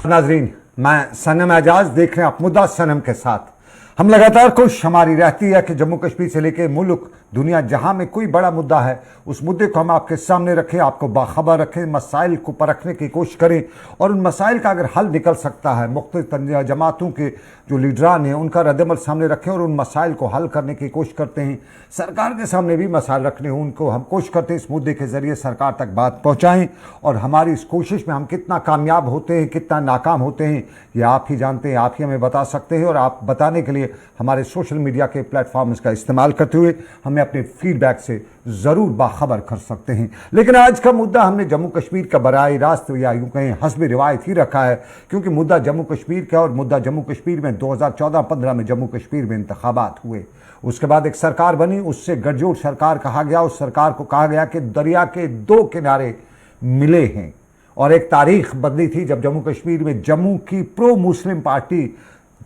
नाजरीन, मैं सनम एजाज देख रहे हैं आप मुद्दा सनम के साथ। हम लगातार कोशिश हमारी रहती है कि जम्मू कश्मीर से लेकर मुल्क दुनिया जहां में कोई बड़ा मुद्दा है उस मुद्दे को हम आपके सामने रखें, आपको बाखबर रखें, मसाइल को परखने की कोशिश करें और उन मसाइल का अगर हल निकल सकता है मुख्तलिफ जमातों के जो लीडरान हैं उनका रद्दमल सामने रखें और उन मसाइल को हल करने की कोशिश करते हैं। सरकार के सामने भी मसाइल रखने हों, उनको हम कोशिश करते हैं इस मुद्दे के ज़रिए सरकार तक बात पहुँचाएँ। और हमारी इस कोशिश में हम कितना कामयाब होते हैं, कितना नाकाम होते हैं, ये आप ही जानते हैं, आप ही हमें बता सकते हैं। और आप बताने के लिए हमारे सोशल मीडिया के प्लेटफॉर्म्स का इस्तेमाल करते हुए हमें अपने फीडबैक से ज़रूर बाखबर कर सकते हैं। लेकिन आज का मुद्दा हमने जम्मू कश्मीर का बराह रास्त या यूँ कहें हस्बे रिवायत ही रखा है, क्योंकि मुद्दा जम्मू कश्मीर का और मुद्दा जम्मू कश्मीर में 2014-15 में जम्मू कश्मीर में इंतखाबात हुए। उसके बाद एक सरकार बनी, उससे गठजोड़ सरकार कहा गया। उस सरकार को कहा गया कि दरिया के दो किनारे मिले हैं और एक तारीख बदली थी जब जम्मू कश्मीर में जम्मू की प्रो मुस्लिम पार्टी,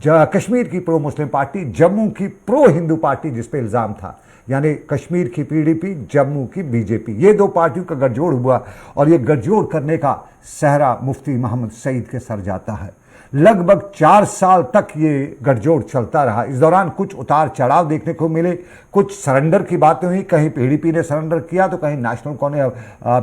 कश्मीर की प्रो मुस्लिम पार्टी, जम्मू की प्रो हिंदू पार्टी जिस पे इल्ज़ाम था, यानी कश्मीर की पीडीपी, जम्मू की बीजेपी, ये दो पार्टियों का गठजोड़ हुआ और ये गठजोड़ करने का सहरा मुफ्ती मोहम्मद सईद के सर जाता है। लगभग 4 साल तक ये गठजोड़ चलता रहा। इस दौरान कुछ उतार चढ़ाव देखने को मिले, कुछ सरेंडर की बातें हुई, कहीं पीडीपी ने सरेंडर किया तो कहीं नेशनल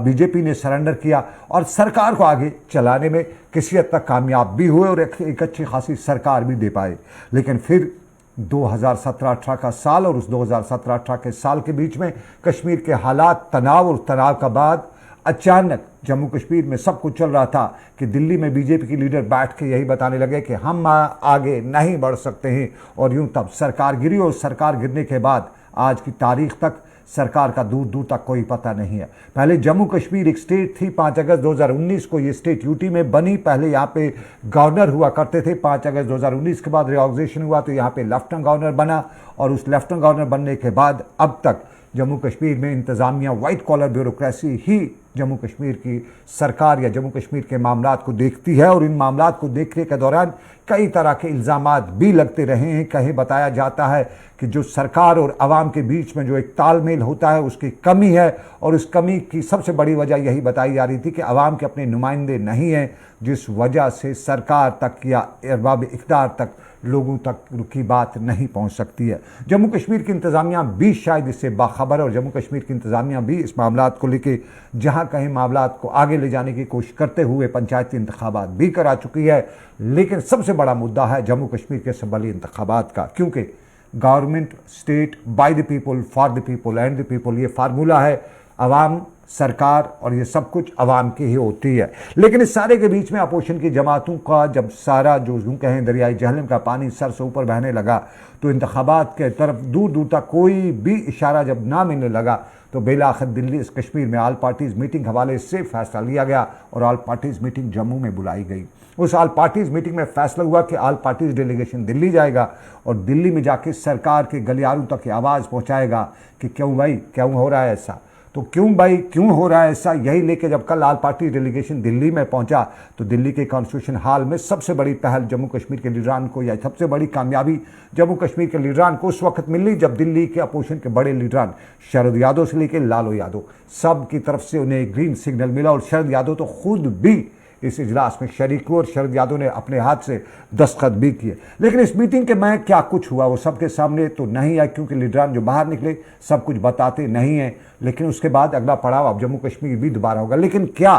बीजेपी ने सरेंडर किया और सरकार को आगे चलाने में किसी हद तक कामयाब भी हुए और एक अच्छी खासी सरकार भी दे पाए। लेकिन फिर 2017-18 का साल और उस 2017-18 के साल के बीच में कश्मीर के हालात, तनाव और तनाव का बाद अचानक जम्मू कश्मीर में सब कुछ चल रहा था कि दिल्ली में बीजेपी के लीडर बैठ के यही बताने लगे कि हम आगे नहीं बढ़ सकते हैं और यूं तब सरकार गिरी और सरकार गिरने के बाद आज की तारीख तक सरकार का दूर दूर तक कोई पता नहीं है। पहले जम्मू कश्मीर एक स्टेट थी, 5 अगस्त 2019 को ये स्टेट यूटी में बनी। पहले यहाँ पे गवर्नर हुआ करते थे, 5 अगस्त 2019 के बाद रिऑर्गनाइजेशन हुआ तो यहाँ पे लेफ्टिनेंट गवर्नर बना और उस लेफ्टिनेंट गवर्नर बनने के बाद अब तक जम्मू कश्मीर में इंतज़ामिया वाइट कॉलर ब्यूरोक्रेसी ही जम्मू कश्मीर की सरकार या जम्मू कश्मीर के मामलात को देखती है और इन मामलात को देखने के दौरान कई तरह के इल्ज़ामात भी लगते रहे हैं। कहीं बताया जाता है कि जो सरकार और आवाम के बीच में जो एक तालमेल होता है उसकी कमी है और उस कमी की सबसे बड़ी वजह यही बताई जा रही थी कि आवाम के अपने नुमाइंदे नहीं हैं, जिस वजह से सरकार तक या अरबाब इक़्तिदार तक लोगों तक की बात नहीं पहुंच सकती है। जम्मू कश्मीर की इंतज़ामिया भी शायद इससे बाखबर है और जम्मू कश्मीर की इंतज़ामिया भी इस मामलात को लेकर जहां कहीं मामलात को आगे ले जाने की कोशिश करते हुए पंचायती इंतखाबात भी करा चुकी है। लेकिन सबसे बड़ा मुद्दा है जम्मू कश्मीर के असम्बली इंतखाबात का, क्योंकि government state by the people for the people and the people, ये फार्मूला है। अवाम, सरकार और ये सब कुछ अवाम की ही होती है। लेकिन इस सारे के बीच में अपोजिशन की जमातों का जब सारा जो यूँ कहें दरियाई जहलम का पानी सर से ऊपर बहने लगा तो इंतखाबात के तरफ दूर दूर तक कोई भी इशारा जब ना मिलने लगा तो बेलाखिर दिल्ली इस कश्मीर में ऑल पार्टीज़ मीटिंग हवाले से फैसला लिया गया और ऑल पार्टीज़ मीटिंग जम्मू में बुलाई गई। उस ऑल पार्टीज़ मीटिंग में फैसला हुआ कि ऑल पार्टीज़ डेलीगेशन दिल्ली जाएगा और दिल्ली में जाके सरकार के गलियारों तक आवाज़ पहुँचाएगा कि क्यों भाई, क्यों हो रहा है ऐसा, तो क्यों भाई क्यों हो रहा है ऐसा। यही लेके जब कल ऑल पार्टी डेलीगेशन दिल्ली में पहुंचा तो दिल्ली के कॉन्स्टिट्यूशन हॉल में सबसे बड़ी पहल जम्मू कश्मीर के लीडरान को या सबसे बड़ी कामयाबी जम्मू कश्मीर के लीडरान को उस वक्त मिली जब दिल्ली के अपोजिशन के बड़े लीडरान शरद यादव से लेकर लालू यादव सब की तरफ से उन्हें ग्रीन सिग्नल मिला और शरद यादव तो खुद भी इस इजलास में शरीक हुए और शरद यादव ने अपने हाथ से दस्तखत भी किए। लेकिन इस मीटिंग के में क्या कुछ हुआ वो सबके सामने तो नहीं आया, क्योंकि लीडरान जो बाहर निकले सब कुछ बताते नहीं हैं। लेकिन उसके बाद अगला पड़ाव अब जम्मू कश्मीर भी दोबारा होगा। लेकिन क्या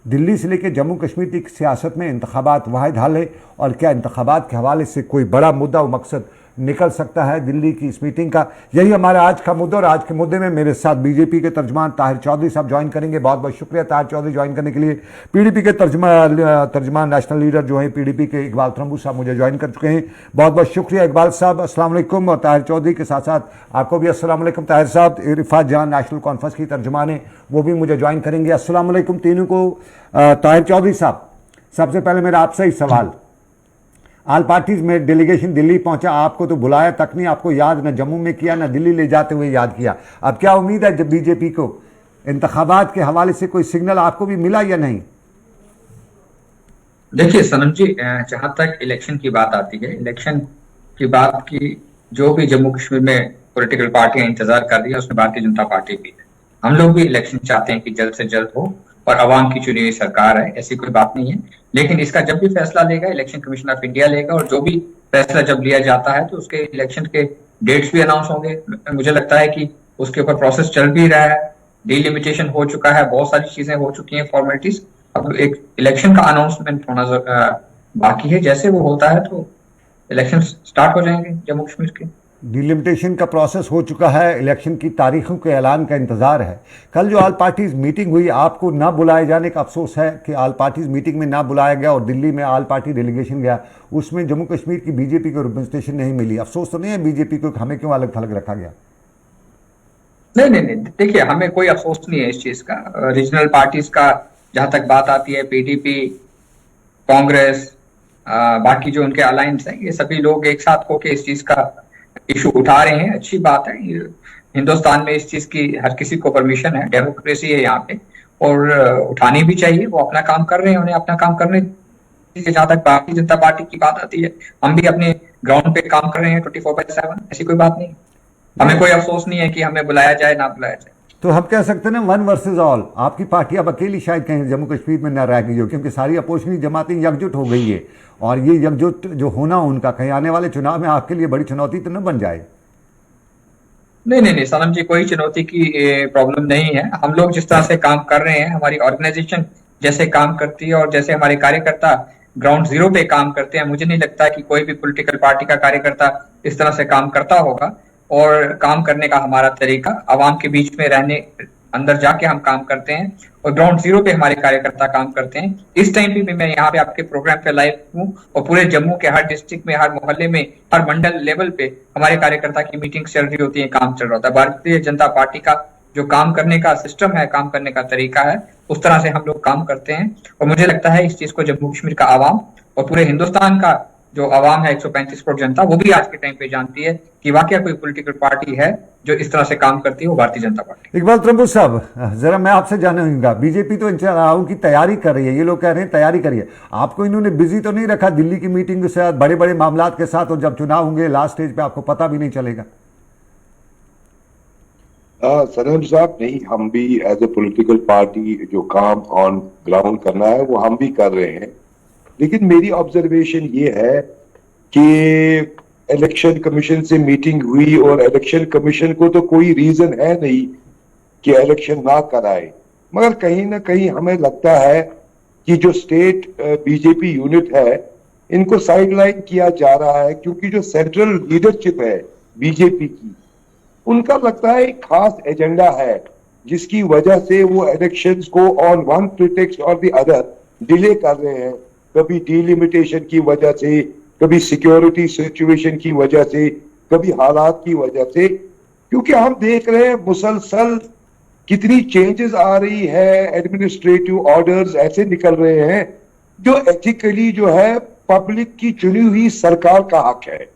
दिल्ली से लेकर जम्मू कश्मीर की सियासत में इंतखाबात वाहिद हल है और क्या इंतखाबात के हवाले से कोई बड़ा मुद्दा व मकसद निकल सकता है दिल्ली की इस मीटिंग का? यही हमारा आज का मुद्दा और आज के मुद्दे में मेरे साथ बीजेपी के तर्जमान ताहिर चौधरी साहब ज्वाइन करेंगे। बहुत बहुत शुक्रिया ताहिर चौधरी ज्वाइन करने के लिए। पीडीपी के तर्जमान नेशनल लीडर जो हैं पीडीपी के इकबाल तरंबू साहब मुझे ज्वाइन कर चुके हैं। बहुत बहुत शुक्रिया इकबाल साहब, अस्सलाम वालेकुम। और ताहिर चौधरी के साथ साथ आपको भी अस्सलाम वालेकुम। ताहिर साहब रिफात जहान नेशनल कॉन्फ्रेंस की तर्जमान है, वो भी मुझे ज्वाइन करेंगे। अस्सलाम वालेकुम तीनों को। ताहिर चौधरी साहब, सबसे पहले मेरा आपसे ही सवाल, ऑल पार्टीज में डेलीगेशन दिल्ली पहुंचा, आपको तो बुलाया तक नहीं, आपको याद न जम्मू में किया न दिल्ली ले जाते हुए याद किया। अब क्या उम्मीद है जब बीजेपी को इंतखाबात के हवाले से कोई सिग्नल आपको भी मिला या नहीं? देखिए सनम जी, जहां तक इलेक्शन की बात आती है, इलेक्शन की बात की जो भी जम्मू कश्मीर में पॉलिटिकल पार्टियां इंतजार कर रही है उसमें भारतीय जनता पार्टी भी है। हम लोग भी इलेक्शन चाहते हैं कि जल्द से जल्द हो और अवाम की चुनी हुई सरकार है, ऐसी कोई बात नहीं है। लेकिन इसका जब भी फैसला लेगा इलेक्शन कमीशन ऑफ इंडिया लेगा, और जो भी फैसला जब लिया जाता है तो उसके इलेक्शन के डेट्स भी अनाउंस होंगे। मुझे लगता है कि उसके ऊपर प्रोसेस चल भी रहा है, डिलिमिटेशन हो चुका है, बहुत सारी चीजें हो चुकी हैं, फॉर्मेलिटीज। अब एक इलेक्शन का अनाउंसमेंट होना बाकी है। जैसे वो होता है तो इलेक्शन स्टार्ट हो जाएंगे जम्मू कश्मीर के। डिलिमिटेशन का प्रोसेस हो चुका है, इलेक्शन की तारीखों के ऐलान का इंतजार है। कल जो ऑल पार्टीज मीटिंग हुई, आपको ना बुलाए जाने का अफसोस है कि ऑल पार्टीज मीटिंग में ना बुलाया गया और दिल्ली में ऑल पार्टी डेलीगेशन गया, उसमें जम्मू कश्मीर की बीजेपी को रिप्रेजेंटेशन नहीं मिली? अफसोस तो नहीं है बीजेपी को, हमें क्यों अलग थलग रखा गया? नहीं नहीं नहीं, देखिए हमें कोई अफसोस नहीं है इस चीज का। रीजनल पार्टीज का जहां तक बात आती है, पीडीपी, कांग्रेस, बाकी जो उनके अलायंस हैं, ये सभी लोग एक साथ होके इस चीज का इशू उठा रहे हैं। अच्छी बात है। हिंदुस्तान में इस चीज की हर किसी को परमिशन है, डेमोक्रेसी है यहाँ पे, और उठानी भी चाहिए। वो अपना काम कर रहे हैं, उन्हें अपना काम करने दीजिए। जहां तक भारतीय जनता पार्टी की बात आती है, हम भी अपने ग्राउंड पे काम कर रहे हैं 24/7, ऐसी कोई बात नहीं। हमें कोई अफसोस नहीं है कि हमें बुलाया जाए ना बुलाया जाए। तो हम कह सकते हैं ना, वन वर्सेस ऑल, आपकी पार्टी अब अकेली शायद कहीं जम्मू कश्मीर में न रह गई हो, क्योंकि सारी अपोजिशनरी जमातें एकजुट हो गई है, और ये एकजुट जो होना उनका कहीं आने वाले चुनाव में आपके लिए बड़ी चुनौती तो न बन जाए? नहीं नहीं नहीं सनम जी, कोई चुनौती की प्रॉब्लम नहीं है। हम लोग जिस तरह से काम कर रहे हैं, हमारी ऑर्गेनाइजेशन जैसे काम करती है, और जैसे हमारे कार्यकर्ता ग्राउंड जीरो पे काम करते हैं, मुझे नहीं लगता कि कोई भी पॉलिटिकल पार्टी का कार्यकर्ता इस तरह से काम करता होगा। और काम करने का हमारा तरीका आवाम के बीच में रहने, अंदर जाके हम काम करते हैं, और ग्राउंड जीरो पे हमारे कार्यकर्ता काम करते हैं। इस टाइम पे भी मैं यहाँ पे आपके प्रोग्राम पे लाइव हूँ, और पूरे जम्मू के हर डिस्ट्रिक्ट में, हर मोहल्ले में, हर मंडल लेवल पे हमारे कार्यकर्ता की मीटिंग चल रही होती है, काम चल रहा होता है। भारतीय जनता पार्टी का जो काम करने का सिस्टम है, काम करने का तरीका है, उस तरह से हम लोग काम करते हैं। और मुझे लगता है इस चीज को जम्मू कश्मीर का आवाम और पूरे हिंदुस्तान का जो आवाम है, 135 करोड़ जनता, वो भी आज के टाइम पे जानती है कि वाकई कोई पॉलिटिकल पार्टी है जो इस तरह से काम करती है, वो भारतीय जनता पार्टी। इकबाल तंबू साहब, जरा मैं आपसे जानूंगा, बीजेपी तो इन चुनावों की तैयारी कर रही है, ये लोग कह रहे हैं तैयारी करिए, आपको इन्होंने बिजी तो नहीं रखा दिल्ली की मीटिंग के साथ, बड़े बड़े मामला के साथ, और जब चुनाव होंगे लास्ट स्टेज पे आपको पता भी नहीं चलेगा? सनम साहब, नहीं, हम भी एज ए पॉलिटिकल पार्टी जो काम ऑन ग्राउंड करना है वो हम भी कर रहे हैं। लेकिन मेरी ऑब्जर्वेशन ये है कि इलेक्शन कमीशन से मीटिंग हुई, और इलेक्शन कमीशन को तो कोई रीजन है नहीं कि इलेक्शन ना कराए, मगर कहीं ना कहीं हमें लगता है कि जो स्टेट बीजेपी यूनिट है, इनको साइडलाइन किया जा रहा है, क्योंकि जो सेंट्रल लीडरशिप है बीजेपी की, उनका लगता है एक खास एजेंडा है, जिसकी वजह से वो इलेक्शंस को ऑन वन प्रिटेक्स्ट और द अदर डिले कर रहे हैं। कभी डिलिमिटेशन की वजह से, कभी सिक्योरिटी सिचुएशन की वजह से, कभी हालात की वजह से, क्योंकि हम देख रहे हैं मुसलसल कितनी चेंजेस आ रही है, एडमिनिस्ट्रेटिव ऑर्डर्स ऐसे निकल रहे हैं जो एथिकली जो है पब्लिक की चुनी हुई सरकार का हक है।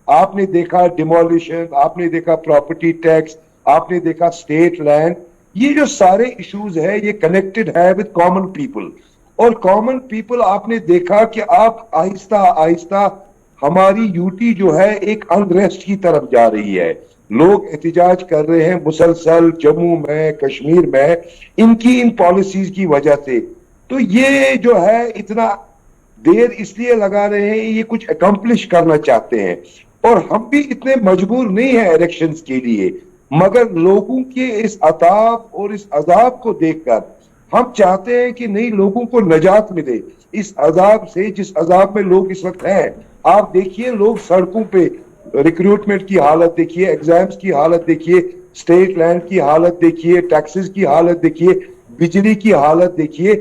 आपने देखा डिमोलिशन, आपने देखा प्रॉपर्टी टैक्स, आपने देखा स्टेट लैंड, ये जो सारे इश्यूज है ये कनेक्टेड है विद कॉमन पीपल। और कॉमन पीपल आपने देखा कि आप आहिस्ता आहिस्ता हमारी यूटी जो है एक अनरेस्ट की तरफ जा रही है। लोग एहतिजाज कर रहे हैं मुसलसल जम्मू में, कश्मीर में, इनकी इन पॉलिसीज की वजह से। तो ये जो है इतना देर इसलिए लगा रहे हैं, ये कुछ अकम्प्लिश करना चाहते हैं, और हम भी इतने मजबूर नहीं है इलेक्शंस के लिए, मगर लोगों के इस अताब और इस अजाब को देखकर हम चाहते हैं कि नहीं, लोगों को नजात मिले इस अजाब से, जिस अजाब में लोग इस वक्त हैं। आप देखिए लोग सड़कों पे, रिक्रूटमेंट की हालत देखिए, एग्जाम्स की हालत देखिए, स्टेट लैंड की हालत देखिए, टैक्सेस की हालत देखिए, बिजली की हालत देखिए।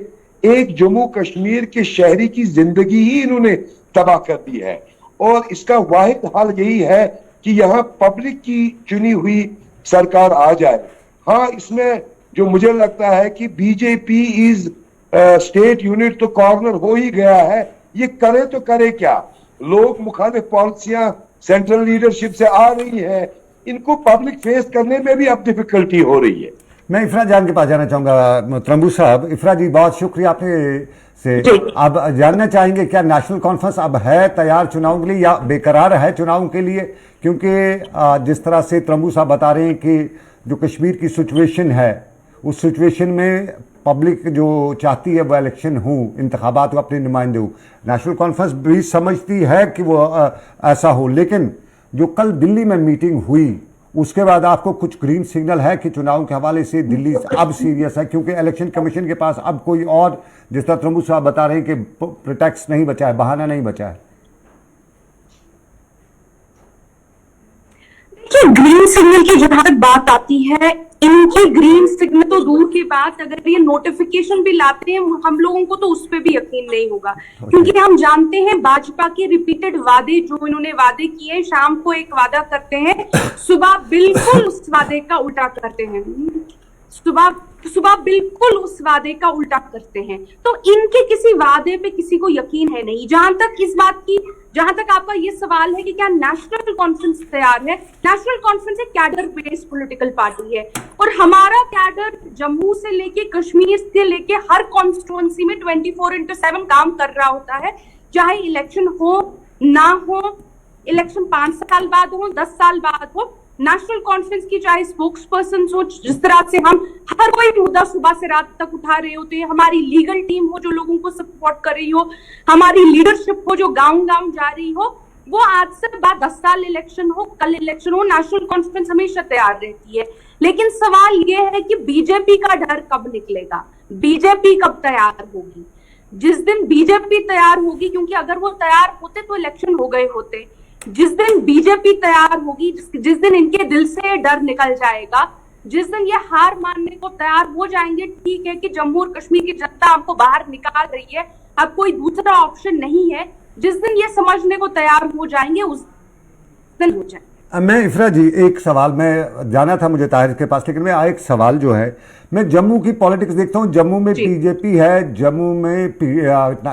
एक जम्मू कश्मीर के शहरी की जिंदगी ही इन्होंने तबाह कर दी है, और इसका वाहिद हल यही है कि यहाँ पब्लिक की चुनी हुई सरकार आ जाए। हाँ, इसमें जो मुझे लगता है कि बीजेपी इज स्टेट यूनिट तो कॉर्नर हो ही गया है, ये करे तो करे क्या? लोग मुखालिफ पॉलिसियां सेंट्रल लीडरशिप से आ रही हैं, इनको पब्लिक फेस करने में भी अब डिफिकल्टी हो रही है। मैं इफरा जान के पास जाना चाहूंगा। त्रंबू साहब, इफरा जी, बहुत शुक्रिया आपने से। आप जानना चाहेंगे क्या नेशनल कॉन्फ्रेंस अब है तैयार चुनाव के लिए, या बेकरार है चुनाव के लिए? क्योंकि जिस तरह से त्रंबू साहब बता रहे हैं कि जो कश्मीर की सिचुएशन है, उस सिचुएशन में पब्लिक जो चाहती है वो इलेक्शन हो, इंतखाबात को अपने नुमाइंदे हो। नेशनल कॉन्फ्रेंस भी समझती है कि वो ऐसा हो, लेकिन जो कल दिल्ली में मीटिंग हुई उसके बाद आपको कुछ ग्रीन सिग्नल है कि चुनाव के हवाले से दिल्ली अब सीरियस है, क्योंकि इलेक्शन कमीशन के पास अब कोई और, जिस तरह तृणमूल साहब बता रहे हैं कि प्रिटेक्स्ट नहीं बचा है, बहाना नहीं बचा है। देखिए, ग्रीन सिग्नल की जहां तक बात आती है, इनके ग्रीन सिग्नल तो दूर की बात, अगर ये नोटिफिकेशन भी लाते हैं हम लोगों को तो उस पर भी यकीन नहीं होगा, क्योंकि हम जानते हैं भाजपा के रिपीटेड वादे, जो इन्होंने वादे किए, शाम को एक वादा करते हैं, सुबह बिल्कुल उस वादे का उल्टा करते हैं, सुबह बिल्कुल उस वादे का उल्टा करते हैं। तो इनके किसी वादे पे किसी को यकीन है नहीं। जहां तक आपका ये सवाल है कि क्या नेशनल कॉन्फ्रेंस तैयार है, नेशनल कॉन्फ्रेंस एक कैडर बेस्ड पॉलिटिकल पार्टी है और हमारा कैडर जम्मू से लेके कश्मीर से लेके हर कॉन्स्टिट्यूएंसी में 24/7 काम कर रहा होता है, चाहे इलेक्शन हो ना हो, इलेक्शन 5 साल बाद हो, 10 साल बाद हो। नेशनल कॉन्फ्रेंस की चाहे स्पोक्स पर्सन हो, जिस तरह से हम हर कोई मुद्दा सुबह से रात तक उठा रहे होते हैं, हमारी लीगल टीम हो जो लोगों को सपोर्ट कर रही हो, हमारी लीडरशिप हो जो गांव-गांव जा रही हो, वो आज से बाद 10 साल इलेक्शन हो, कल इलेक्शन हो, नेशनल कॉन्फ्रेंस हमेशा तैयार रहती है। लेकिन सवाल ये है कि बीजेपी का डर कब निकलेगा, बीजेपी कब तैयार होगी। जिस दिन बीजेपी तैयार होगी, क्योंकि अगर वो तैयार होते तो इलेक्शन हो गए होते, जिस दिन बीजेपी तैयार होगी, जिस दिन इनके दिल से डर निकल जाएगा, जिस दिन ये हार मानने को तैयार हो जाएंगे, ठीक है कि जम्मू और कश्मीर की जनता हमको बाहर निकाल रही है, अब कोई दूसरा ऑप्शन नहीं है, जिस दिन ये समझने को तैयार हो जाएंगे उस दिन हो जाए। मैं इफ्रा जी एक सवाल, मैं जाना था मुझे ताहिर के पास, लेकिन मैं एक सवाल जो है, मैं जम्मू की पॉलिटिक्स देखता हूँ, जम्मू में बीजेपी है, जम्मू में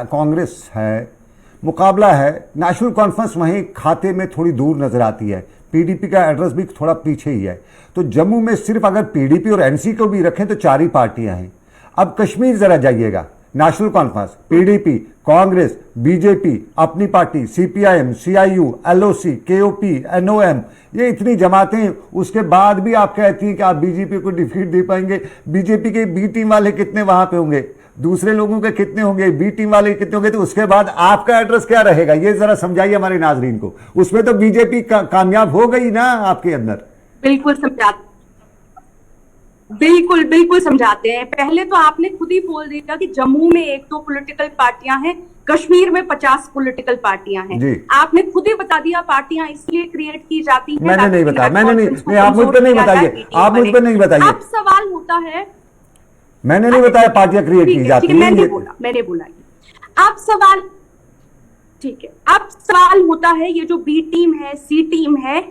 कांग्रेस है, मुकाबला है, नेशनल कॉन्फ्रेंस वहीं खाते में थोड़ी दूर नजर आती है, पीडीपी का एड्रेस भी थोड़ा पीछे ही है। तो जम्मू में सिर्फ अगर पीडीपी और एनसी को भी रखें तो 4 ही पार्टियां हैं। अब कश्मीर जरा जाइएगा, national conference, PDP, Congress, BJP, अपनी पार्टी, सीपीआईएम, सीआईयू, एलओसी, केओपी, एनओएम, ये इतनी जमातें, उसके बाद भी आप कहती हैं कि आप बीजेपी को डिफीट दे पाएंगे। बीजेपी के बी टीम वाले कितने वहां पे होंगे, दूसरे लोगों के कितने होंगे, बी टीम वाले कितने होंगे, तो उसके बाद आपका एड्रेस क्या रहेगा, ये जरा समझाइए हमारे नाजरीन को। उसमें तो बीजेपी कामयाब हो गई ना आपके अंदर। बिल्कुल समझाते हैं। पहले तो आपने खुद ही बोल दिया कि जम्मू में 1-2 पॉलिटिकल पार्टियां हैं, कश्मीर में 50 पॉलिटिकल पार्टियां हैं। आपने खुद ही बता दिया पार्टियां इसलिए क्रिएट की जाती हैं। मैंने नहीं बताया, मैंने नहीं, आप मुझ पर नहीं बताइए, आप मुझ पर नहीं बताइए। अब सवाल होता है, मैंने नहीं बताया पार्टियां क्रिएट की जाती हैं, मैंने बोला। अब सवाल, ठीक है, अब सवाल होता है ये जो बी टीम है, सी टीम है,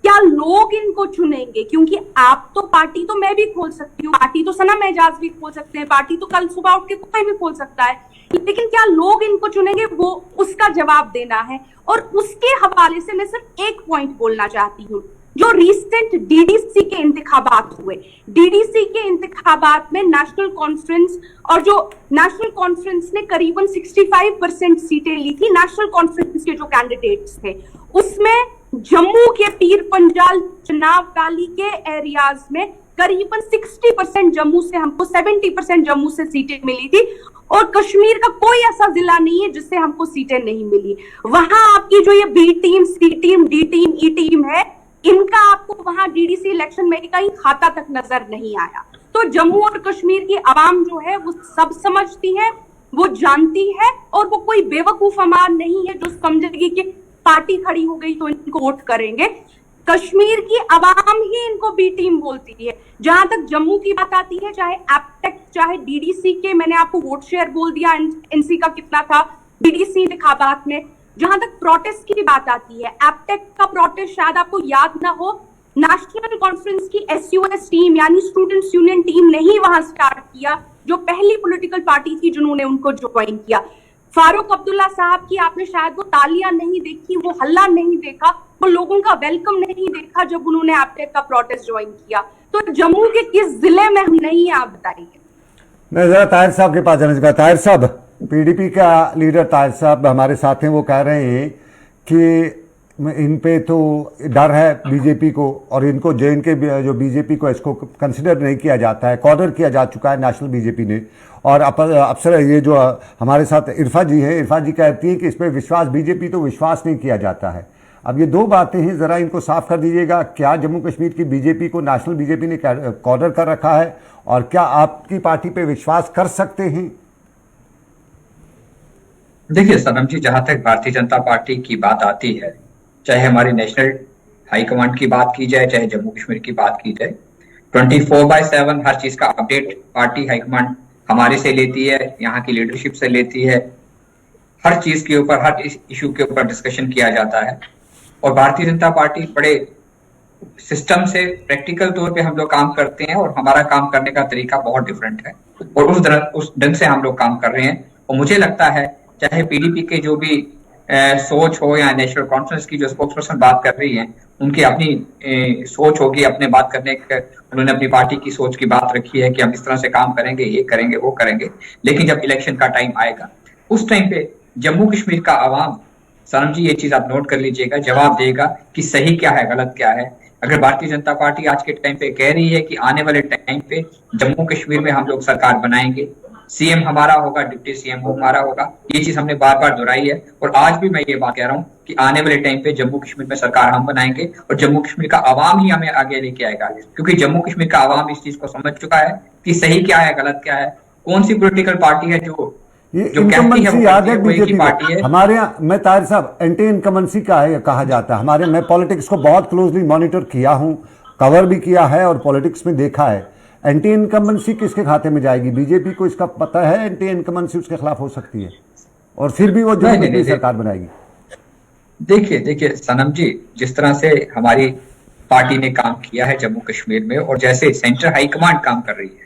क्या लोग इनको चुनेंगे? क्योंकि आप तो पार्टी तो मैं भी खोल सकती हूँ, पार्टी तो सनम एजाज भी खोल सकते हैं, पार्टी तो कल सुबह उठ के कोई भी खोल सकता है, लेकिन क्या लोग इनको चुनेंगे, वो उसका जवाब देना है। और उसके हवाले से मैं सिर्फ एक पॉइंट बोलना चाहती हूँ। जो रिसेंट डीडीसी के इंतखाबात हुए, डीडीसी के इंतखाबात में नेशनल कॉन्फ्रेंस, और जो नेशनल कॉन्फ्रेंस ने करीबन 65% सीटें ली थी, नेशनल कॉन्फ्रेंस के जो कैंडिडेट्स थे, उसमें जम्मू के पीर पंजाल चुनाव वैली के एरियाज में करीबन 60% जम्मू से, हमको 70% जम्मू से सीटें मिली थी, और कश्मीर का कोई ऐसा जिला नहीं है जिससे हमको सीटें नहीं मिली। वहां आपकी जो ये बी टीम, सी टीम, डी टीम, ई टीम है, इनका आपको वहां डीडीसी इलेक्शन में कहीं खाता तक नजर नहीं आया। तो जम्मू और कश्मीर की आवाम जो है वो सब समझती है, वो जानती है, और वो कोई बेवकूफ आवाम नहीं है जो समझेगी कि पार्टी खड़ी हो गई तो इनको वोट करेंगे। कश्मीर की आवाम ही इनको बी टीम बोलती है। जहां तक जम्मू की बात आती है, चाहे एपटेक, चाहे डीडीसी के, मैंने आपको वोट शेयर बोल दिया एनसी का कितना था डीडीसी इंतखाबात में। जहां तक प्रोटेस्ट की बात आती है, एपटेक का प्रोटेस्ट शायद आपको याद ना हो, नेशनल कॉन्फ्रेंस की एसयूएस टीम यानी स्टूडेंट्स यूनियन टीम ने ही वहां स्टार्ट किया, जो पहली पॉलिटिकल पार्टी थी जिन्होंने उनको ज्वाइन किया। फारूक अब्दुल्ला साहब की आपने शायद वो तालियां नहीं देखी, वो हल्ला नहीं देखा, वो लोगों का वेलकम नहीं देखा जब उन्होंने एपटेक का प्रोटेस्ट ज्वाइन किया। तो जम्मू के किस जिले में हम नहीं, आप बताइए। मैं जरा ताहिर साहब के पास जाना चाहूंगा। ताहिर साहब, पीडीपी का लीडर ताहिर साहब हमारे साथ हैं, वो कह रहे हैं कि इन पे तो डर है बीजेपी को, और इनको जे जो बीजेपी को इसको कंसिडर नहीं किया जाता है, कॉर्नर किया जा चुका है नेशनल बीजेपी ने। और अफसर ये जो हमारे साथ इरफा जी हैं, इरफा जी कहती हैं कि इस पर विश्वास, बीजेपी तो विश्वास नहीं किया जाता है। अब ये दो बातें हैं, ज़रा इनको साफ कर दीजिएगा। क्या जम्मू कश्मीर की बीजेपी को नेशनल बीजेपी ने कॉर्नर कर रखा है, और क्या आपकी पार्टी पे विश्वास कर सकते हैं? देखिए सनम जी, जहां तक भारतीय जनता पार्टी की बात आती है, चाहे हमारी नेशनल हाईकमांड की बात की जाए, चाहे जम्मू कश्मीर की बात की जाए, 24/7 हर चीज का अपडेट पार्टी हाईकमांड हमारे से लेती है, यहाँ की लीडरशिप से लेती है। हर चीज के ऊपर, हर इशू के ऊपर डिस्कशन किया जाता है। और भारतीय जनता पार्टी बड़े सिस्टम से, प्रैक्टिकल तौर पे हम लोग काम करते हैं, और हमारा काम करने का तरीका बहुत डिफरेंट है, और उस ढंग से हम लोग काम कर रहे हैं। और मुझे लगता है चाहे पीडीपी के जो भी सोच हो, या नेशनल कॉन्फ्रेंस की जो स्पोक्सपर्सन बात कर रही है, उनकी अपनी सोच होगी, अपने बात करने के, उन्होंने अपनी पार्टी की सोच की बात रखी है कि हम इस तरह से काम करेंगे, ये करेंगे, वो करेंगे। लेकिन जब इलेक्शन का टाइम आएगा, उस टाइम पे जम्मू कश्मीर का आवाम, सनम जी ये चीज आप नोट कर लीजिएगा, जवाब देगा कि सही क्या है, गलत क्या है। अगर भारतीय जनता पार्टी आज के टाइम पे कह रही है कि आने वाले टाइम पे जम्मू कश्मीर में हम लोग सरकार बनाएंगे, सीएम हमारा होगा, डिप्टी सीएम हमारा होगा, ये चीज हमने बार बार दोहराई है। और आज भी मैं ये बात कह रहा हूँ कि आने वाले टाइम पे जम्मू कश्मीर में सरकार हम बनाएंगे, और जम्मू कश्मीर का आवाम ही हमें आगे लेके आएगा। क्योंकि जम्मू कश्मीर का आवाम इस चीज को समझ चुका है कि सही क्या है, गलत क्या है, कौन सी पॉलिटिकल पार्टी है जो कहती है याद है वो एक ही बीजेपी पार्टी है। हमारे यहाँ, मैं ताहिर साहब, एंटी इनकमेंसी का है कहा जाता है हमारे, मैं पॉलिटिक्स को बहुत क्लोजली मॉनिटर किया हूँ, कवर भी किया है, और पॉलिटिक्स में देखा है। एंटी इनकम्बेंसी किसके खाते में जाएगी? बीजेपी को इसका पता है एंटी इनकम्बेंसी उसके खिलाफ हो सकती है, और फिर भी वो जम्मू कश्मीर सरकार बनाएगी। देखिए सनम जी, जिस तरह से हमारी पार्टी ने काम किया है जम्मू कश्मीर में, और जैसे सेंट्रल हाईकमांड काम कर रही है,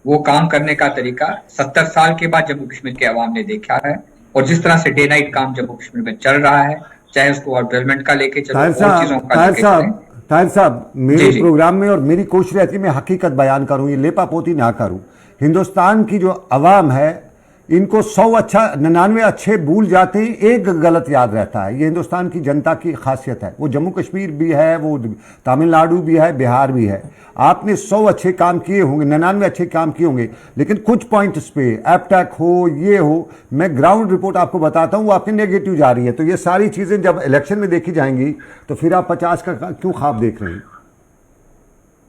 वो काम करने का तरीका 70 साल के बाद जम्मू कश्मीर के अवाम ने देखा है। और जिस तरह से डे नाइट काम जम्मू कश्मीर में चल रहा है, चाहे उसको डेवलपमेंट का लेके चलो, और चीजों का लेके चलें। ताहिर साहब, मेरे प्रोग्राम में और मेरी कोशिश रहती है मैं हकीकत बयान करूं, ये लेपापोती ना करूं। हिंदुस्तान की जो अवाम है, इनको 99 अच्छे भूल जाते हैं, एक गलत याद रहता है। ये हिंदुस्तान की जनता की खासियत है। वो जम्मू कश्मीर भी है, वो तमिलनाडु भी है, बिहार भी है। आपने 100 अच्छे काम किए होंगे, 99 अच्छे काम किए होंगे, लेकिन कुछ पॉइंट्स पे एपटैक हो, ये हो, मैं ग्राउंड रिपोर्ट आपको बताता हूँ, वो आपकी नेगेटिव जा रही है। तो ये सारी चीज़ें जब इलेक्शन में देखी जाएंगी, तो फिर आप 50 का क्यों ख्वाब देख रहे हैं?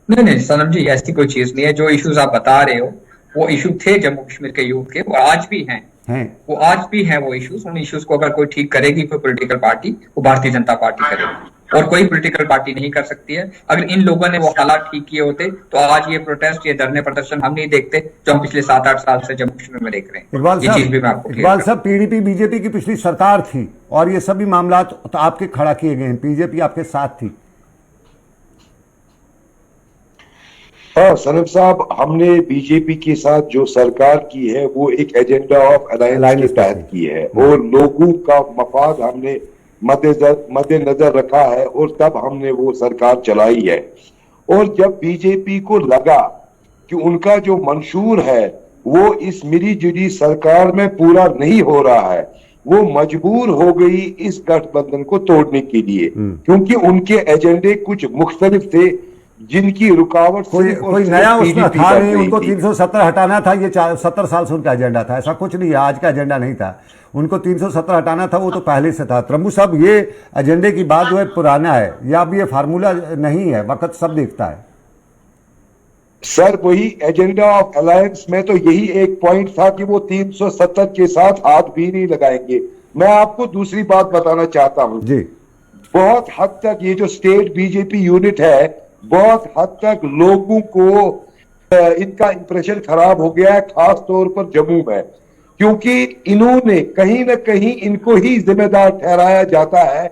नहीं सनम जी, ऐसी कोई चीज नहीं है। जो इश्यूज आप बता रहे हो, वो इशू थे जम्मू कश्मीर के यूथ के, वो आज भी हैं। वो आज भी हैं वो इश्यूज। उन इश्यूज को अगर कोई ठीक करेगी कोई पॉलिटिकल पार्टी, वो भारतीय जनता पार्टी करेगी, और कोई पॉलिटिकल पार्टी नहीं कर सकती है। अगर इन लोगों ने वो हालात ठीक किए होते, तो आज ये प्रोटेस्ट, ये धरने प्रदर्शन हम नहीं देखते, जो हम पिछले 7-8 साल से जम्मू कश्मीर में देख रहे हैं। ये चीज भी मैं आपको इकबाल साहब, पीडीपी बीजेपी की पिछली सरकार थी, और ये सभी मामला तो आपके खड़ा किए गए हैं, बीजेपी आपके साथ थी। हाँ सनम साहब, हमने बीजेपी के साथ जो सरकार की है, वो एक एजेंडा ऑफ अलायंस के तहत की है, और लोगों का मफाद हमने मद्देनजर रखा है, और तब हमने वो सरकार चलाई है। और जब बीजेपी को लगा कि उनका जो मंशूर है वो इस मिली जुली सरकार में पूरा नहीं हो रहा है, वो मजबूर हो गई इस गठबंधन को तोड़ने के लिए, क्योंकि उनके एजेंडे कुछ मुख्तलिफ थे, जिनकी रुकावट कोई नया उसमें था नहीं। उनको 370 हटाना था, ये 70 साल से उनका एजेंडा था। ऐसा कुछ नहीं है, आज का एजेंडा नहीं था। उनको 370 हटाना था, वो तो पहले से था। त्रंबू साहब, ये एजेंडे की बात जो है पुराना है, या अब ये फार्मूला नहीं है, वक्त सब देखता है। सर, वही एजेंडा ऑफ अलायंस में तो यही एक पॉइंट था कि वो 370 के साथ हाथ भी नहीं लगाएंगे। मैं आपको दूसरी बात बताना चाहता हूं जी। बहुत हद तक ये जो स्टेट बीजेपी यूनिट है, बहुत हद तक लोगों को इनका इंप्रेशन खराब हो गया है, खास तौर पर जम्मू में, क्योंकि इन्होंने कहीं ना कहीं इनको ही जिम्मेदार ठहराया जाता है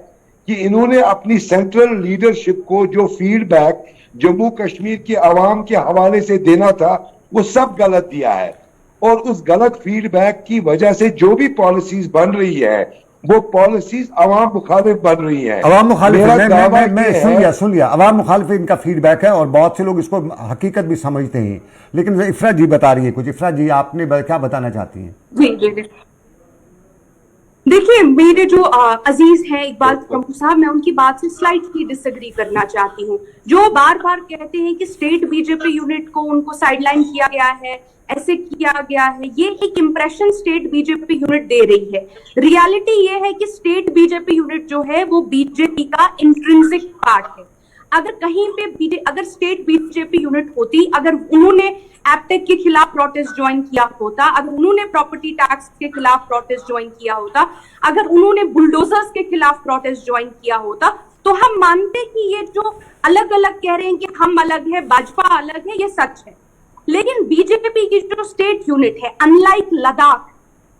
कि इन्होंने अपनी सेंट्रल लीडरशिप को जो फीडबैक जम्मू कश्मीर के अवाम के हवाले से देना था, वो सब गलत दिया है। और उस गलत फीडबैक की वजह से जो भी पॉलिसीज बन रही है, वो पॉलिसीज अवाम मुखालिफ बन रही है। अवाम मुखालिफ, मैं सुन लिया, अवाम मुखालिफ इनका फीडबैक है, और बहुत से लोग इसको हकीकत भी समझते हैं। लेकिन इफ्रा जी बता रही है कुछ। इफ्रा जी, आपने क्या बताना चाहती हैं? जी। देखिए, मेरे जो अजीज हैं इकबाल कपूर साहब, मैं उनकी बात से स्लाइटली डिसएग्री करना चाहती हूँ। जो बार बार कहते हैं कि स्टेट बीजेपी यूनिट को उनको साइडलाइन किया गया है, ऐसे किया गया है, ये एक इंप्रेशन स्टेट बीजेपी यूनिट दे रही है। रियलिटी ये है कि स्टेट बीजेपी यूनिट जो है वो बीजेपी का इंट्रिंसिक पार्ट है। अगर कहीं पे अगर स्टेट बीजेपी यूनिट होती, अगर उन्होंने एपटेक के खिलाफ प्रोटेस्ट ज्वाइन किया होता, अगर उन्होंने प्रॉपर्टी टैक्स के खिलाफ प्रोटेस्ट ज्वाइन किया होता, अगर उन्होंने बुलडोजर्स के खिलाफ प्रोटेस्ट ज्वाइन किया होता, तो हम मानते कि ये जो अलग अलग कह रहे हैं कि हम अलग है, भाजपा अलग है, ये सच है। लेकिन बीजेपी की जो स्टेट यूनिट है, अनलाइक लद्दाख,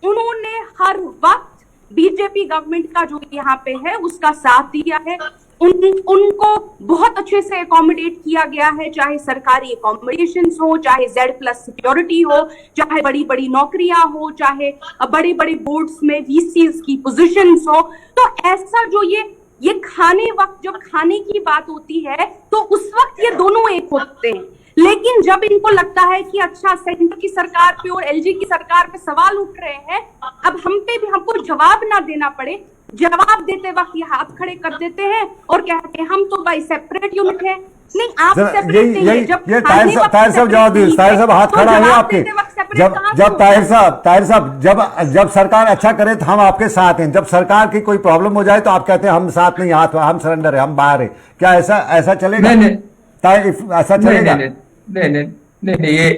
उन्होंने हर वक्त बीजेपी गवर्नमेंट का जो यहाँ पे है उसका साथ दिया है। उनको बहुत अच्छे से अकोमोडेट किया गया है, चाहे सरकारी अकोमोडेशंस हो, चाहे Z+ सिक्योरिटी हो, चाहे बड़ी बड़ी नौकरियां हो, चाहे बड़े बड़े बोर्ड्स में VCs की पोजीशंस हो। तो ऐसा जो ये खाने वक्त जब खाने की बात होती है तो उस वक्त ये दोनों एक होते हैं। लेकिन जब इनको लगता है कि अच्छा सेंटर की सरकार पे और LG की सरकार पे सवाल उठ रहे हैं, अब हम पे भी हमको जवाब ना देना पड़े, जवाब देते वक्त ये हाथ खड़े कर देते हैं और कहते हैं हम तो भाई सेपरेट यूनिट है। नहीं, आप सेपरेट नहीं है। जब ताहिर साहब जवाब दीजिए। ताहिर साहब हाथ खड़ा है आपके। जब ताहिर साहब जब सरकार अच्छा करे तो हम आपके साथ हैं, जब सरकार की कोई प्रॉब्लम हो जाए तो आप कहते हैं हम साथ नहीं, हाथ हम सरेंडर है, हम बाहर है। क्या ऐसा चलेगा? ऐसा चलेगा? नहीं, ये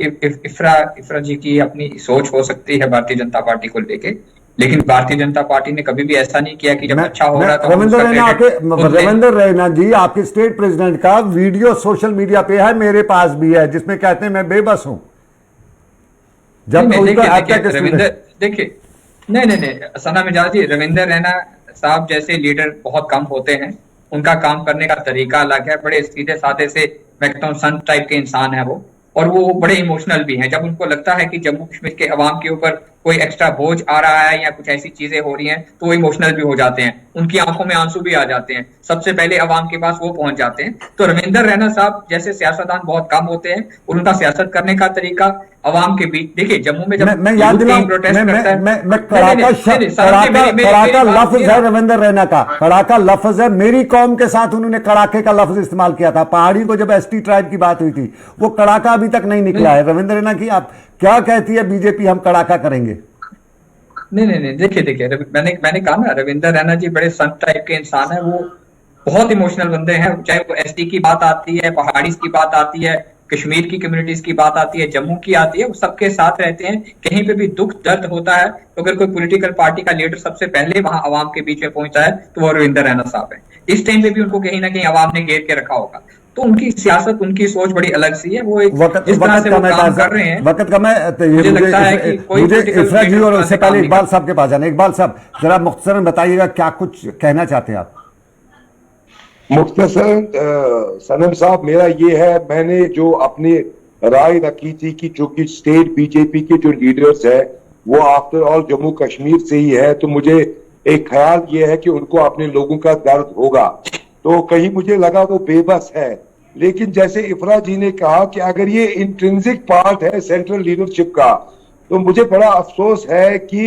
इफ्रा जी की अपनी सोच हो सकती है भारतीय जनता पार्टी को लेके, लेकिन भारतीय जनता पार्टी ने कभी भी ऐसा नहीं किया कि जब अच्छा हो रहा था। रविंद्र रैना जी, आपके स्टेट प्रेसिडेंट का वीडियो सोशल मीडिया पे है, मेरे पास भी है, जिसमें कहते हैं मैं बेबस हूं। जब देखिए नहीं सना मिजाज जी, रविंद्र रैना साहब जैसे लीडर बहुत कम होते हैं, उनका काम करने का तरीका अलग है, बड़े सीधे साधे से मैं कहता हूँ संत टाइप के इंसान है वो, और वो बड़े इमोशनल भी हैं। जब उनको लगता है कि जम्मू कश्मीर के अवाम के ऊपर कोई एक्स्ट्रा बोझ आ रहा है या कुछ ऐसी चीजें हो रही हैं तो वो इमोशनल भी हो जाते हैं, उनकी आंखों में आंसू भी आ जाते हैं, सबसे पहले अवाम के पास वो पहुंच जाते हैं। तो रविंद्र रैना साहब जैसे सियासतदान बहुत कम होते हैं, और उनका सियासत करने का तरीका अवाम के बीच, देखिए जम्मू में जब मैं याद दिलाऊं, कड़ाका लफ्ज है रविंद्र रैना का, कड़ाका लफ्ज है। मेरी कौम के साथ उन्होंने कड़ाके का लफ्ज इस्तेमाल किया था। पहाड़ी को जब ST ट्राइब की बात हुई थी, वो कड़ाका अभी तक नहीं निकला है। रविंद्र रैना की आप क्या कहती है बीजेपी, हम कड़ाका करेंगे? नहीं, देखिए मैंने कहा ना, रविंद्र रैना जी बड़े संत टाइप के इंसान है, वो बहुत इमोशनल बंदे हैं। चाहे वो ST की बात आती है, पहाड़ी की बात आती है, कश्मीर की कम्युनिटीज की बात आती है, जम्मू की आती है, वो सबके साथ रहते हैं। कहीं पे भी दुख दर्द होता है तो अगर कोई पॉलिटिकल पार्टी का लीडर सबसे पहले वहां अवाम के बीच में पहुंचता है तो वो रविंद्र रैना साहब है। इस टाइम पे भी उनको कहीं ना कहीं अवाम ने घेर के रखा होगा, तो उनकी सियासत, उनकी सोच बड़ी अलग सी है। वो जिस तरह से वो काम कर रहे हैं, वक्त का मुझे लगता है कि मुझे इफ्रा जी और उससे पहले इकबाल साहब के पास जाना। इकबाल साहब जरा मुख्तसरन बताइएगा क्या कुछ कहना चाहते हैं आप? मुख्तसरन सनम साहब, मेरा ये है, मैंने जो अपनी राय रखी थी कि चूंकि स्टेट बीजेपी के जो लीडर्स है वो आफ्टर ऑल जम्मू कश्मीर से ही है, तो मुझे एक ख्याल ये है कि उनको अपने लोगों का दर्द होगा, तो कहीं मुझे लगा वो बेबस है। लेकिन जैसे इफ्रा जी ने कहा कि अगर ये इंट्रिंसिक पार्ट है सेंट्रल लीडरशिप का, तो मुझे बड़ा अफसोस है कि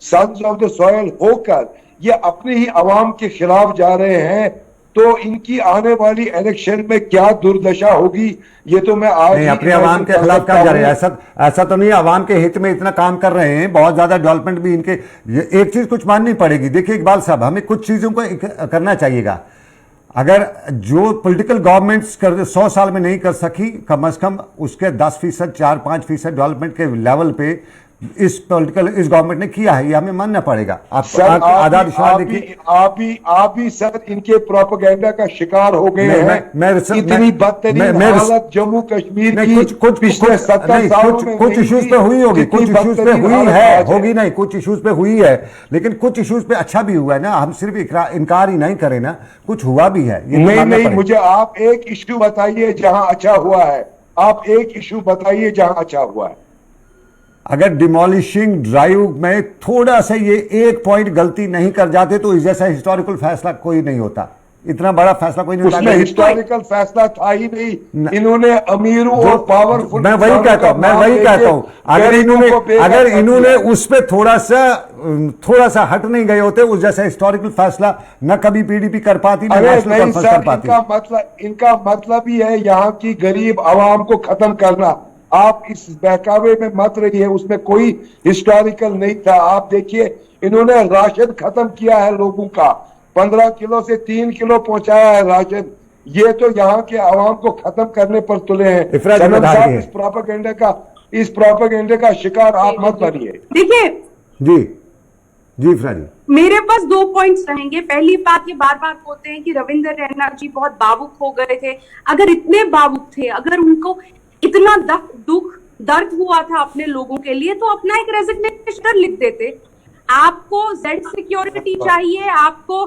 सन्स ऑफ द सॉयल होकर ये अपने ही अवाम के खिलाफ जा रहे हैं, तो इनकी आने वाली इलेक्शन में क्या दुर्दशा होगी ये तो मैं आज नहीं, अपने अवाम के खिलाफ क्या जा रहे हैं? ऐसा तो नहीं, अवाम के हित में इतना काम कर रहे हैं, बहुत ज्यादा डेवलपमेंट भी इनके। एक चीज कुछ माननी पड़ेगी, देखिए इकबाल साहब, हमें कुछ चीजों को करना चाहिएगा। अगर जो पॉलिटिकल गवर्नमेंट्स 100 साल में नहीं कर सकी, कम से कम उसके 10%, 4-5% डेवलपमेंट के लेवल पे इस गवर्नमेंट ने किया है, ये हमें मानना पड़ेगा। आप भी सर इनके प्रोपेगेंडा का शिकार हो गए हैं। इतनी बदतरीन हालत जम्मू कश्मीर की कुछ पिछले 70 सालों में कुछ इश्यूज पे हुई होगी, कुछ इश्यूज पे हुई है, होगी नहीं, कुछ इश्यूज पे हुई है, लेकिन कुछ इश्यूज पे अच्छा भी हुआ है ना। हम सिर्फ इनकार ही नहीं करें ना, कुछ हुआ भी है। नहीं, मुझे आप एक इश्यू बताइए जहां अच्छा हुआ है, आप एक इश्यू बताइए जहां अच्छा हुआ है। अगर डिमोलिशिंग ड्राइव में थोड़ा सा ये एक पॉइंट गलती नहीं कर जाते तो इस जैसा हिस्टोरिकल फैसला कोई नहीं होता। इतना बड़ा फैसला कोई नहीं उसमें उठाया। हिस्टोरिकल फैसला था ही नहीं। इन्होंने अमीरों और पावरफुल, मैं वही कहता हूं अगर इन्होंने उस पे थोड़ा सा हट नहीं गए होते, उस जैसा हिस्टोरिकल फैसला न कभी पीडीपी कर पाती, न अरे नेशनल नहीं कॉन्फ्रेंस कर सर, पाती। इनका मतलब ही है यहाँ की गरीब आवाम को खत्म करना। आप इस बहकावे में मत रहिए, उसमें कोई हिस्टोरिकल नहीं था। आप देखिए, इन्होंने राशन खत्म किया है लोगों का, 15 किलो से 3 किलो पहुंचाया है राशन। ये तो यहाँ के आवाम को खत्म करने पर तुले हैं। इफराज सनम बता साहब, रही है। इस प्रोपेगेंडे का शिकार आप मत बनिए। देखिए, जी इफराज जी, मेरे पास 2 पॉइंट्स रहेंगे। पहली बात, ये बार बार बोलते हैं कि रविंद्र रैना जी बहुत भावुक हो गए थे। अगर इतने भावुक थे, अगर उनको इतना दुख दर्द हुआ था अपने लोगों के लिए, तो अपना एक रेजिग्नेशन लिख देते। आपको जेड सिक्योरिटी चाहिए, आपको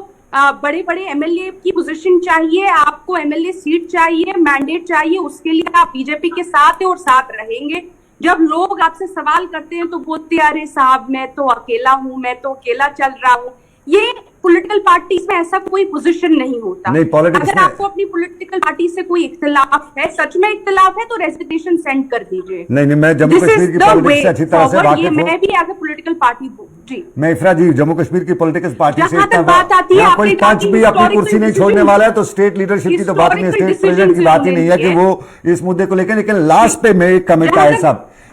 बड़े बड़े एमएलए की पोजीशन चाहिए, आपको एमएलए सीट चाहिए, मैंडेट चाहिए, उसके लिए आप बीजेपी के साथ है और साथ रहेंगे। जब लोग आपसे सवाल करते हैं तो बोलते हैं, अरे साहब मैं तो अकेला हूं, मैं तो अकेला चल रहा हूं। ये पॉलिटिकल पार्टीज में ऐसा कोई पोजीशन नहीं होता। नहीं, पॉलिटिक्स अगर आपको अपनी पॉलिटिकल पार्टी से कोई इख्तिलाफ है, सच में इख्तिलाफ है, तो रेजिग्नेशन सेंड कर दीजिए। नहीं मैं जम्मू कश्मीर की पॉलिटिक्स से अच्छी तरह से वाकिफ हूं। मैं भी एज ए पॉलिटिकल पार्टी जी, मैं इफराज जी जम्मू कश्मीर की पॉलिटिकल पार्टी से जहां तक बात आती है, यहाँ आपने कोई कहा पंच कि भी अपनी historical कुर्सी नहीं छोड़ने decisions- वाला है, तो स्टेट लीडरशिप की तो बात नहीं, historical स्टेट प्रेसिडेंट की बात ही नहीं है कि decisions वो इस मुद्दे को लेकर। लेकिन लास्ट पे मैं एक कमेंट,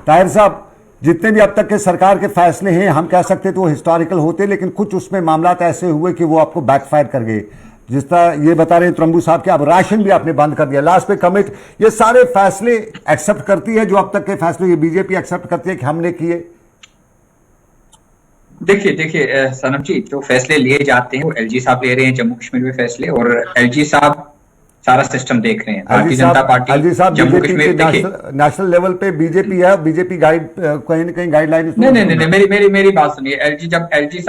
ताहिर साहब जितने भी अब तक के सरकार के फैसले हैं, हम कह सकते थे वो हिस्टोरिकल होते, लेकिन कुछ उसमें मामला ऐसे हुए कि वो आपको बैकफायर कर गए। जिस तरह ये बता रहे हैं त्रंबू साहब कि अब राशन भी आपने बंद कर दिया। लास्ट पे कमिट, ये सारे फैसले एक्सेप्ट करती है जो अब तक के फैसले ये बीजेपी एक्सेप्ट करती है कि हमने किए? देखिए सनम जी, जो फैसले लिए जाते हैं वो एलजी साहब ले रहे हैं जम्मू कश्मीर में फैसले, और एलजी साहब सारा सिस्टम देख रहे हैं। भारतीय जनता पार्टी जम्मू कश्मीर, देखिए नेशनल लेवल पे बीजेपी है, बीजेपी गाइड कहीं न कहीं गाइडलाइन। नहीं, मेरी बात सुनिए। जब एलजी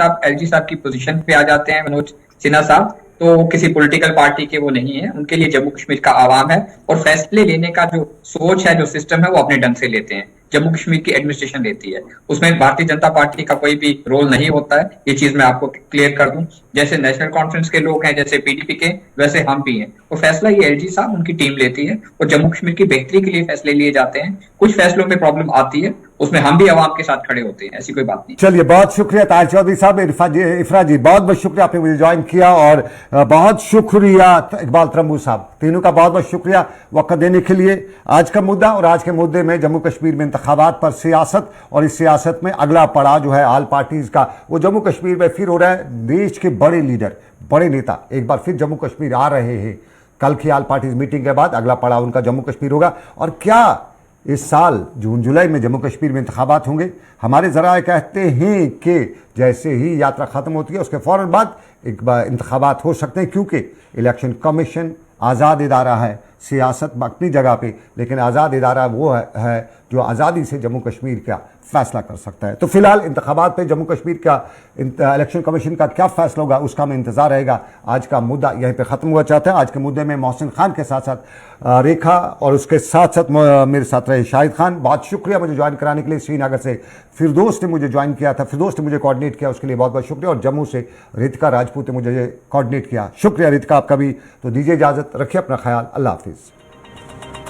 साहब की पोजीशन पे आ जाते हैं, मनोज सिन्हा साहब, तो किसी पॉलिटिकल पार्टी के वो नहीं है। उनके लिए जम्मू कश्मीर का आवाम है, और फैसले लेने का जो सोच है, जो सिस्टम है, वो अपने ढंग से लेते हैं। जम्मू कश्मीर की एडमिनिस्ट्रेशन लेती है, उसमें भारतीय जनता पार्टी का कोई भी रोल नहीं होता है। ये चीज मैं आपको क्लियर कर दूं। जैसे नेशनल कॉन्फ्रेंस के लोग हैं, जैसे पीडीपी के, वैसे हम भी हैं। तो फैसला ये एलजी साहब, उनकी टीम लेती है, और जम्मू कश्मीर की बेहतरी के लिए फैसले लिए जाते हैं। कुछ फैसलों में प्रॉब्लम आती है, उसमें हम भी आवाम के साथ खड़े होते हैं, ऐसी कोई बात नहीं। चलिए, बहुत शुक्रिया ताहिर चौधरी साहब, इफराज जी बहुत बहुत शुक्रिया, आपने मुझे ज्वाइन किया, और बहुत शुक्रिया इकबाल त्रंबू साहब, तीनों का बहुत बहुत शुक्रिया वक्त देने के लिए। आज का मुद्दा, और आज के मुद्दे में जम्मू कश्मीर में इंतखाबात पर सियासत, और इस सियासत में अगला पड़ाव जो है ऑल पार्टीज का, वो जम्मू कश्मीर में फिर हो रहा है। देश के बड़े लीडर, बड़े नेता एक बार फिर जम्मू कश्मीर आ रहे हैं। कल की ऑल पार्टीज मीटिंग के बाद अगला पड़ाव उनका जम्मू कश्मीर होगा। और क्या इस साल जून जुलाई में जम्मू कश्मीर में इंतखाबात होंगे? हमारे जराए कहते हैं कि जैसे ही यात्रा खत्म होती है उसके फौरन बाद एक बार इंतखाबात हो सकते हैं, क्योंकि इलेक्शन कमीशन आज़ाद इदारा है, सियासत अपनी जगह पे, लेकिन आज़ाद इदारा वो है जो आज़ादी से जम्मू कश्मीर का फैसला कर सकता है। तो फिलहाल इंतखाबात पे जम्मू कश्मीर का इलेक्शन कमीशन का क्या फैसला होगा उसका हमें इंतजार रहेगा। आज का मुद्दा यहीं पे ख़त्म हुआ चाहता है। आज के मुद्दे में मोहसिन खान के साथ साथ रेखा, और उसके साथ साथ मेरे साथ रहे शाहिद खान। बहुत शुक्रिया मुझे ज्वाइन कराने के लिए। श्रीनगर से फिरदौस ने मुझे ज्वाइन किया था, फिरदौस ने मुझे कोऑर्डिनेट किया, उसके लिए बहुत बहुत शुक्रिया। और जम्मू से रितिका राजपूत ने मुझे कोऑर्डिनेट किया, शुक्रिया रितिका आपका भी। तो दीजिए इजाज़त, रखिए अपना ख्याल, अल्लाह हाफिज़।